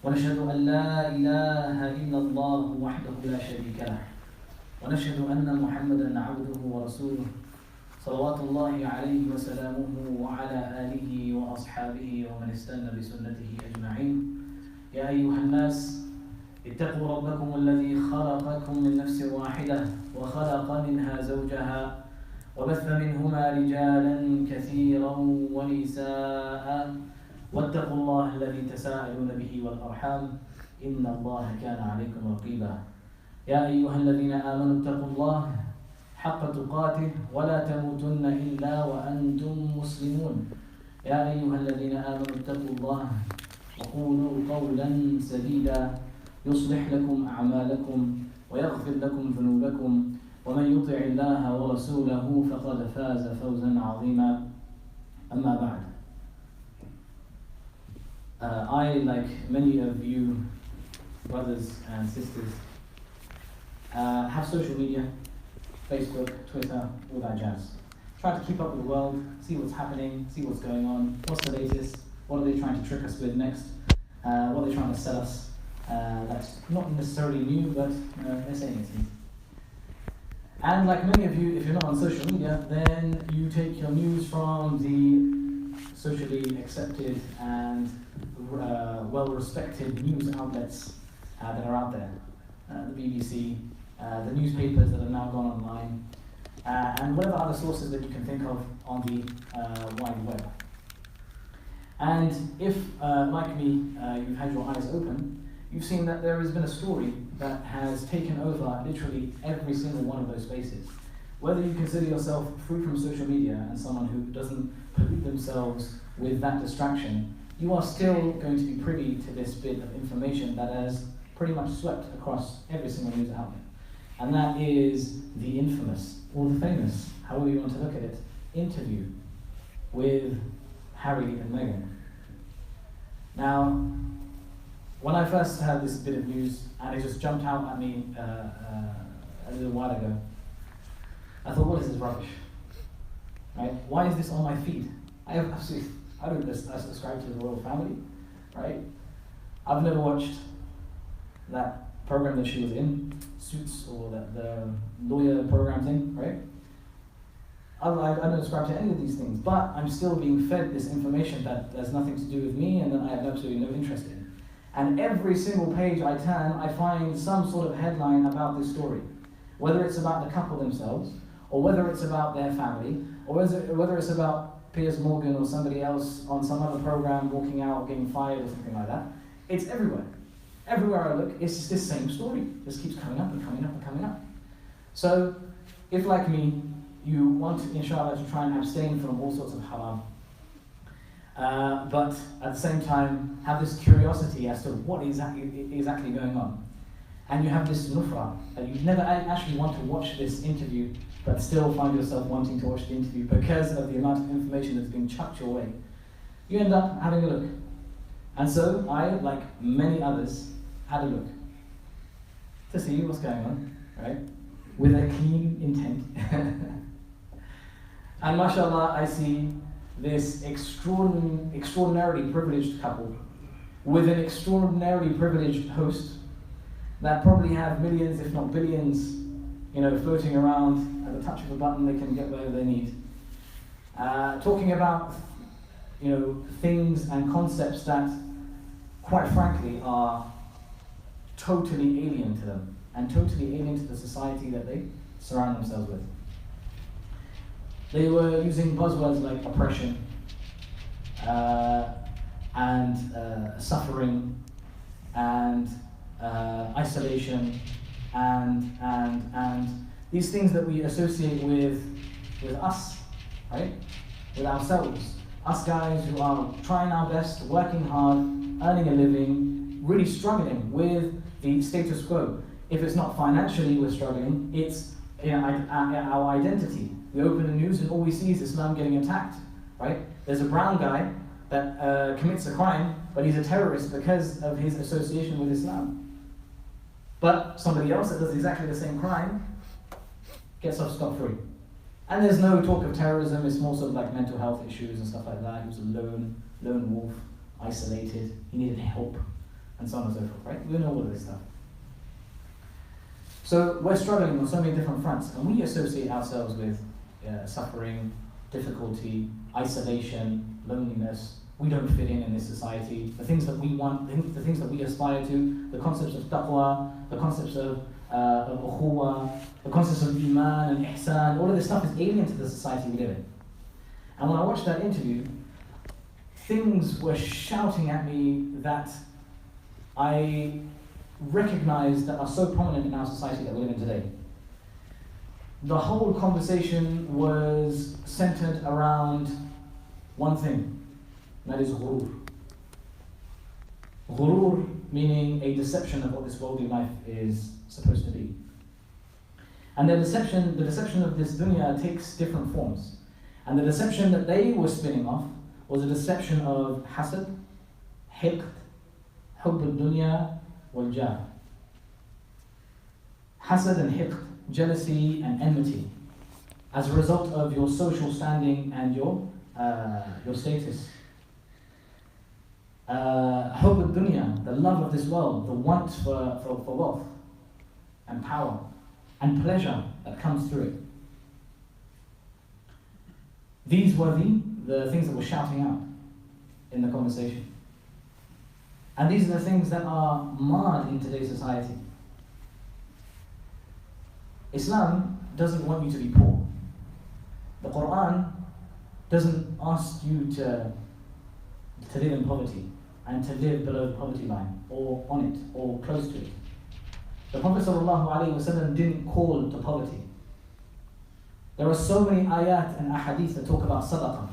ونشهد أن لا إله إلا الله وحده لا شريك له ونشهد أن محمدا عبده ورسوله صلوات الله عليه وسلامه وعلى آله وأصحابه ومن استنى بسنته أجمعين. يا أيها الناس اتقوا ربكم الذي خلقكم من نفس واحدة وخلق منها زوجها وبث منهما رجالا كثيرا ونساء واتقوا الله الذي تساءلون به والأرحام إن الله كان عليكم رقيبا. يا أيها الذين آمنوا اتقوا الله حق تقاته ولا تموتن إلا وأنتم مسلمون. يا أيها الذين آمنوا اتقوا الله وقولوا قولا سديدا يصلح لكم أعمالكم ويغفر لكم ذنوبكم ومن يطع الله ورسوله فقد فاز فوزا عظيما. أما بعد. I, like many of you brothers and sisters, have social media, Facebook, Twitter, all that jazz. Try to keep up with the world, see what's happening, see what's going on, what's the latest, what are they trying to trick us with next, what are they trying to sell us. That's not necessarily new, but they're saying it's new. And like many of you, if you're not on social media, then you take your news from the socially accepted and well-respected news outlets that are out there. The BBC, the newspapers that have now gone online, and whatever other sources that you can think of on the wide web. And if, like me, you've had your eyes open, you've seen that there has been a story that has taken over literally every single one of those spaces. Whether you consider yourself free from social media and someone who doesn't pollute themselves with that distraction, you are still going to be privy to this bit of information that has pretty much swept across every single news outlet. And that is the infamous, or the famous, however you want to look at it, interview with Harry and Meghan. Now, when I first heard this bit of news, and it just jumped out at me a little while ago, I thought, what is this rubbish? Right? Why is this on my feed? I don't subscribe to the royal family, right? I've never watched that program that she was in, Suits, or the lawyer program thing, right? I don't subscribe to any of these things, but I'm still being fed this information that has nothing to do with me and that I have absolutely no interest in. And every single page I turn, I find some sort of headline about this story. Whether it's about the couple themselves, or whether it's about their family, or whether it's about Piers Morgan or somebody else on some other program walking out, getting fired or something like that. It's everywhere. Everywhere I look, it's just this same story. It just keeps coming up and coming up and coming up. So, if like me, you want, inshallah, to try and abstain from all sorts of haram, but at the same time have this curiosity as to what is exactly going on. And you have this nufra, that you never actually want to watch this interview, but still find yourself wanting to watch the interview because of the amount of information that's being chucked your way. You end up having a look. And so I, like many others, had a look to see what's going on, right? With a clean intent. And mashallah, I see this extraordinarily privileged couple with an extraordinarily privileged host that probably have millions, if not billions, floating around. At the touch of a button, they can get wherever they need. Talking about, things and concepts that, quite frankly, are totally alien to them and totally alien to the society that they surround themselves with. They were using buzzwords like oppression and suffering and isolation and these things that we associate with us, right? With ourselves. Us guys who are trying our best, working hard, earning a living, really struggling with the status quo. If it's not financially we're struggling, it's our identity. We open the news and all we see is Islam getting attacked, right? There's a brown guy that commits a crime, but he's a terrorist because of his association with Islam. But somebody else that does exactly the same crime gets off scot-free. And there's no talk of terrorism, it's more sort of like mental health issues and stuff like that. He was a lone wolf, isolated, he needed help. and so on and so forth, right? We know all of this stuff. So we're struggling on so many different fronts, and we associate ourselves with suffering, difficulty, isolation, loneliness. We don't fit in this society. The things that we want, the things that we aspire to, the concepts of taqwa, the concepts of ukhuwa, the concepts of iman and ihsan, all of this stuff is alien to the society we live in. And when I watched that interview, things were shouting at me that I recognize that are so prominent in our society that we live in today. The whole conversation was centered around one thing, and that is ghurur. Ghurur meaning a deception of what this worldly life is supposed to be. And the deception of this dunya takes different forms. And the deception that they were spinning off was a deception of hasad, hiqd, hubb al-dunya, wal-jah. Hasad and hiqd, jealousy and enmity, as a result of your social standing and your status. Hubb al-dunya, the love of this world, the want for wealth and power and pleasure that comes through it. These were the things that were shouting out in the conversation. And these are the things that are marred in today's society. Islam doesn't want you to be poor. The Quran doesn't ask you to live in poverty and to live below the poverty line or on it or close to it. The Prophet ﷺ didn't call to poverty. There are so many ayat and ahadith that talk about sadaqah.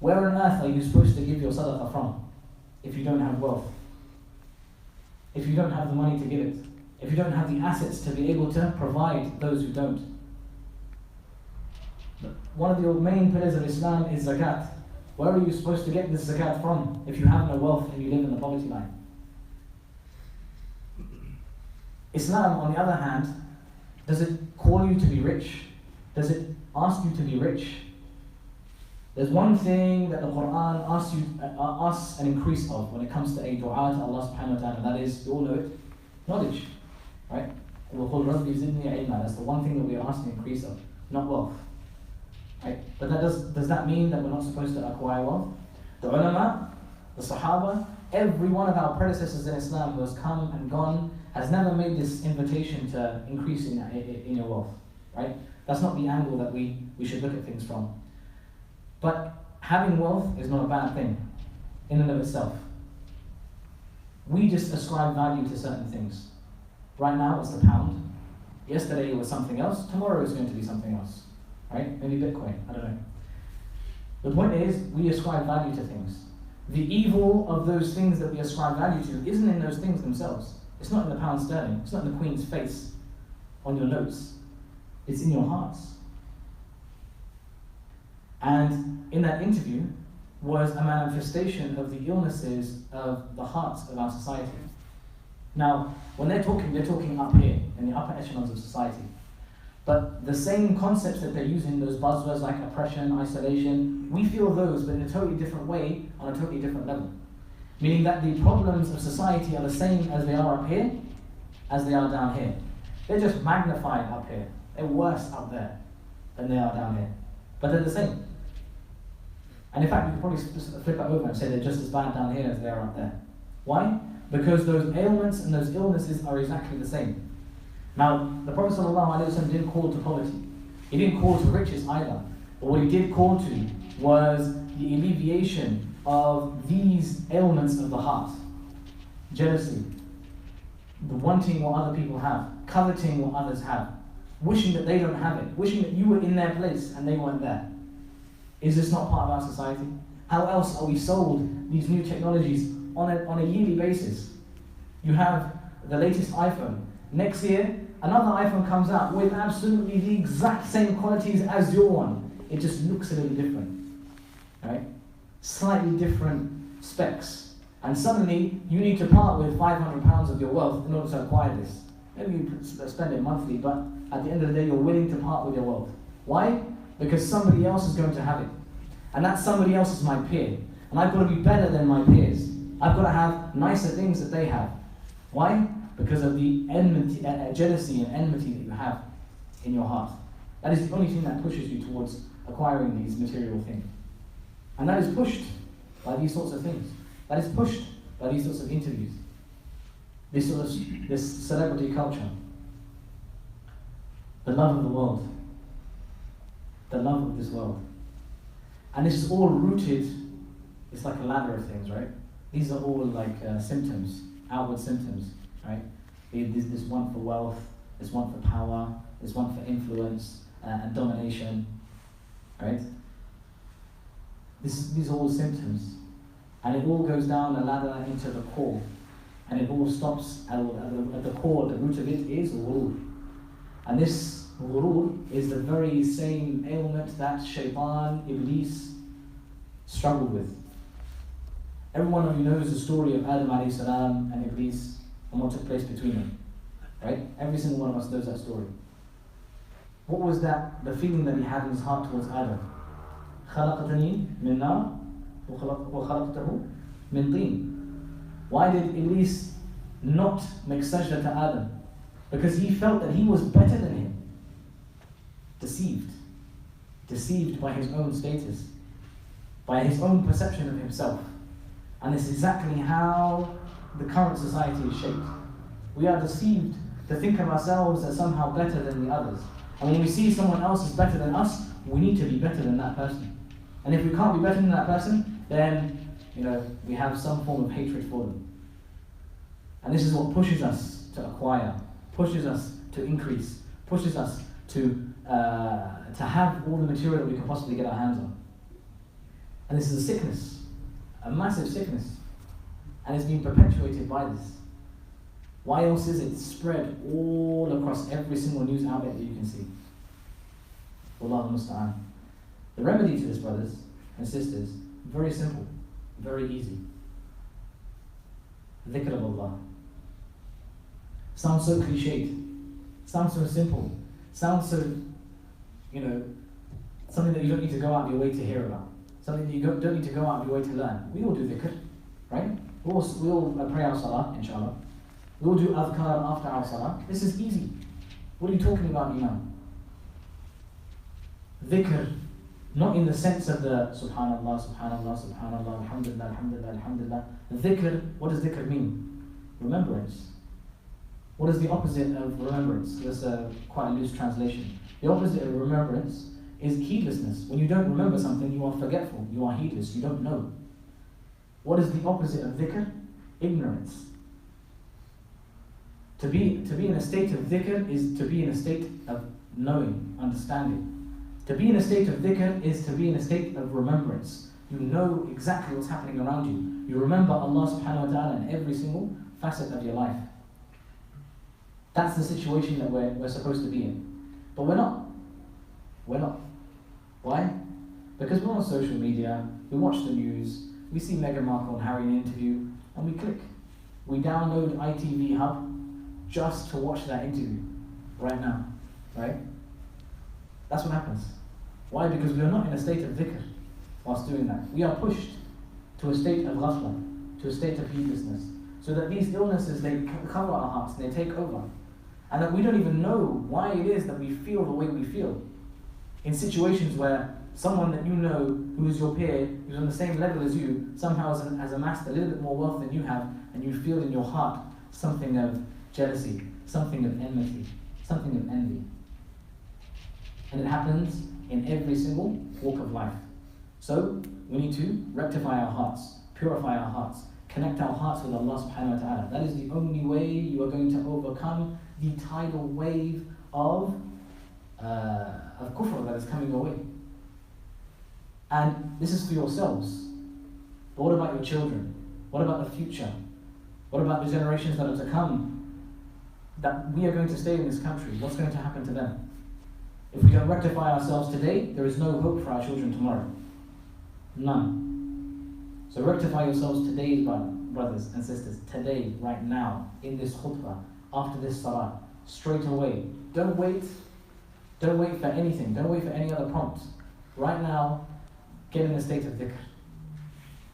Where on earth are you supposed to give your sadaqah from if you don't have wealth? If you don't have the money to give it? If you don't have the assets to be able to provide those who don't? One of the main pillars of Islam is zakat. Where are you supposed to get this zakat from if you have no wealth and you live in the poverty line? Islam, on the other hand, does it call you to be rich? Does it ask you to be rich? There's one thing that the Quran asks an increase of when it comes to a dua to Allah subhanahu wa ta'ala, and that is, you all know it, knowledge. Right? That's the one thing that we are asking an increase of, not wealth. Right? But does that mean that we're not supposed to acquire wealth? The ulama, the Sahaba, every one of our predecessors in Islam who has come and gone has never made this invitation to increase in your wealth. Right? That's not the angle that we should look at things from. But having wealth is not a bad thing in and of itself. We just ascribe value to certain things. Right now it's the pound. Yesterday it was something else. Tomorrow it's going to be something else. Right? Maybe Bitcoin. I don't know. The point is, we ascribe value to things. The evil of those things that we ascribe value to isn't in those things themselves. It's not in the pound sterling. It's not in the Queen's face on your notes. It's in your hearts. And in that interview was a manifestation of the illnesses of the hearts of our society. Now, when they're talking up here, in the upper echelons of society. But the same concepts that they're using, those buzzwords like oppression, isolation, we feel those, but in a totally different way, on a totally different level. Meaning that the problems of society are the same as they are up here, as they are down here. They're just magnified up here. They're worse up there than they are down here. But they're the same. And in fact, you could probably flip it over and say they're just as bad down here as they are up there. Why? Because those ailments and those illnesses are exactly the same. Now, the Prophet ﷺ didn't call to poverty. He didn't call to riches either. But what he did call to was the alleviation of these ailments of the heart. Jealousy, the wanting what other people have, coveting what others have, wishing that they don't have it, wishing that you were in their place and they weren't there. Is this not part of our society? How else are we sold these new technologies on a yearly basis? You have the latest iPhone. Next year, another iPhone comes out with absolutely the exact same qualities as your one. It just looks a little different, right? Slightly different specs. And suddenly, you need to part with £500 of your wealth in order to acquire this. Maybe you spend it monthly, but at the end of the day, you're willing to part with your wealth. Why? Because somebody else is going to have it. And that somebody else is my peer. And I've got to be better than my peers. I've got to have nicer things that they have. Why? Because of the enmity, jealousy and enmity that you have in your heart. That is the only thing that pushes you towards acquiring these material things. And that is pushed by these sorts of things. That is pushed by these sorts of interviews. This celebrity culture. The love of the world. The love of this world. And this is all rooted, it's like a ladder of things, right? These are all like symptoms, outward symptoms, right? This one for wealth, this one for power, this one for influence and domination, right? These are all symptoms. And it all goes down a ladder into the core. And it all stops at the core, the root of it is ghurur. And this ghurur is the very same ailment that Shaitan, Iblis, struggled with. Every one of you knows the story of Adam alayhi salam and Iblis and what took place between them. Right? Every single one of us knows that story. What was that, the feeling that he had in his heart towards Adam? خَلَقْتَنِي مِنْ نَارٍ وَخَلَقْتَهُ مِنْ طِينٍ. Why did Iblis not make sajda to Adam? Because he felt that he was better than him. Deceived by his own status, by his own perception of himself. And this is exactly how the current society is shaped. We are deceived to think of ourselves as somehow better than the others. And when we see someone else is better than us, we need to be better than that person. And if we can't be better than that person, then we have some form of hatred for them. And this is what pushes us to acquire, pushes us to increase, pushes us to have all the material that we can possibly get our hands on. And this is a sickness, a massive sickness. And it's been perpetuated by this. Why else is it spread all across every single news outlet that you can see? Wallahu musta'an. The remedy to this, brothers and sisters, very simple, very easy. Dhikr of Allah. Sounds so cliched, sounds so simple, sounds so, something that you don't need to go out of your way to hear about, something that you don't need to go out of your way to learn. We all do dhikr, right? We all pray our salah, inshallah. We all do adhkar after our salah. This is easy. What are you talking about, Imam? Dhikr, not in the sense of the subhanallah, subhanallah, subhanallah, alhamdulillah, alhamdulillah, alhamdulillah. Dhikr, what does dhikr mean? Remembrance. What is the opposite of remembrance? That's quite a loose translation. The opposite of remembrance is heedlessness. When you don't remember something, you are forgetful, you are heedless, you don't know. What is the opposite of dhikr? Ignorance. To be in a state of dhikr is to be in a state of knowing, understanding. To be in a state of dhikr is to be in a state of remembrance. You know exactly what's happening around you. You remember Allah subhanahu wa ta'ala in every single facet of your life. That's the situation that we're supposed to be in. But we're not. We're not. Why? Because we're on social media, we watch the news, we see Meghan Markle and Harry in an interview, and we click. We download ITV Hub just to watch that interview right now. Right? That's what happens. Why? Because we are not in a state of dhikr whilst doing that. We are pushed to a state of ghafla, to a state of heedlessness, so that these illnesses, they cover our hearts and they take over. And that we don't even know why it is that we feel the way we feel. In situations where someone that you know, who is your peer, who's on the same level as you, somehow has amassed a little bit more wealth than you have, and you feel in your heart something of jealousy, something of enmity, something of envy. And it happens in every single walk of life. So we need to rectify our hearts, purify our hearts, connect our hearts with Allah subhanahu wa ta'ala. That is the only way you are going to overcome the tidal wave of kufr that is coming your way. And this is for yourselves. But what about your children? What about the future? What about the generations that are to come? That we are going to stay in this country. What's going to happen to them? If we don't rectify ourselves today, there is no hope for our children tomorrow. None. So rectify yourselves today, brothers and sisters, today, right now, in this khutbah, after this salah, straight away. Don't wait for anything, don't wait for any other prompt. Right now, get in a state of dhikr.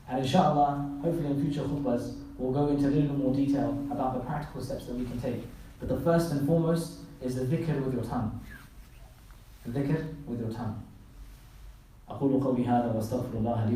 And inshallah, hopefully in future khutbahs, we'll go into a little bit more detail about the practical steps that we can take. But the first and foremost is the dhikr with your tongue. The dhikr with your tongue. أقول قولي هذا وأستغفر الله لي